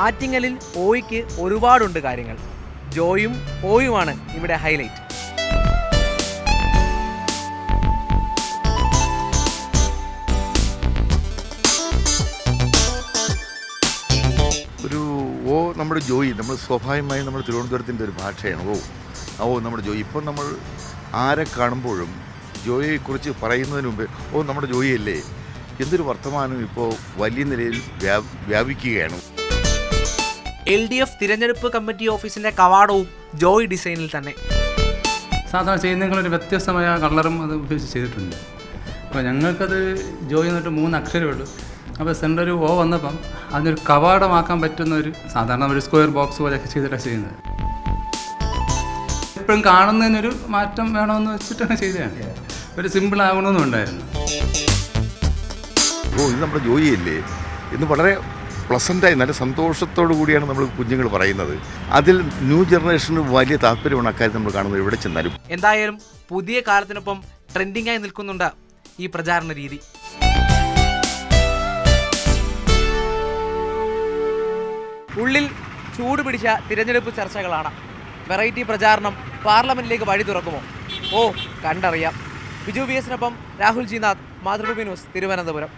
ആറ്റിങ്ങലിൽ ഓയ്ക്ക് ഒരുപാടുണ്ട് കാര്യങ്ങൾ. ജോയും ഓയുമാണ് ഇവിടെ ഹൈലൈറ്റ്. നമ്മുടെ ജോയി, നമ്മൾ സ്വാഭാവികമായും നമ്മൾ തിരുവനന്തപുരത്തിൻ്റെ ഒരു ഭാഷയാണ് നമ്മുടെ ജോയി. ഇപ്പം നമ്മൾ ആരെ കാണുമ്പോഴും ജോയിയെക്കുറിച്ച് പറയുന്നതിന് മുമ്പേ നമ്മുടെ ജോയിയല്ലേ എന്തൊരു വർത്തമാനം ഇപ്പോൾ വലിയ നിലയിൽ വ്യാപിക്കുകയാണ്. LDF തിരഞ്ഞെടുപ്പ് കമ്മിറ്റി ഓഫീസിന്റെ കവാടവും ജോയ് ഡിസൈനിൽ തന്നെ. സാധാരണ ചെയ്യുന്നതിനൊരു വ്യത്യസ്തമായ കളറും അത് ഉപയോഗിച്ച് ചെയ്തിട്ടുണ്ട്. അപ്പോൾ ഞങ്ങൾക്കത് ജോയ് എന്നിട്ട് 3 അക്ഷരമേ ഉള്ളൂ. അപ്പോൾ സെൻറ്റർ ഒരു വന്നപ്പം അതിനൊരു കവാടമാക്കാൻ പറ്റുന്ന ഒരു സാധാരണ ഒരു സ്ക്വയർ ബോക്സ് പോലെയൊക്കെ ചെയ്തിട്ടാണ് ചെയ്യുന്നത്. എപ്പോഴും കാണുന്നതിനൊരു മാറ്റം വേണമെന്ന് വെച്ചിട്ടാണ് ചെയ്തതാണ്. ഒരു സിമ്പിൾ ആകണമെന്നും ഉണ്ടായിരുന്നു. ഇത് നമ്മുടെ ജോയിയല്ലേ ഇന്ന് വളരെ പ്ലസൻ്റായി നല്ല സന്തോഷത്തോടു കൂടിയാണ് നമ്മൾ കുഞ്ഞുങ്ങൾ പറയുന്നത്. അതിൽ ന്യൂ ജനറേഷന് വലിയ താല്പര്യമാണ് അക്കാര്യം നമ്മൾ കാണുന്നത് എവിടെ ചെന്നാലും. എന്തായാലും പുതിയ കാലത്തിനൊപ്പം ട്രെൻഡിംഗായി നിൽക്കുന്നുണ്ട് ഈ പ്രചാരണ രീതി. ഉള്ളിൽ ചൂട് പിടിച്ച തിരഞ്ഞെടുപ്പ് ചർച്ചകളാണ്. വെറൈറ്റി പ്രചാരണം പാർലമെന്റിലേക്ക് വഴി തുറക്കുമോ? കണ്ടറിയാം. ബിജു VS-നൊപ്പം രാഹുൽ ജി നാഥ്, മാതൃഭൂമി ന്യൂസ്, തിരുവനന്തപുരം.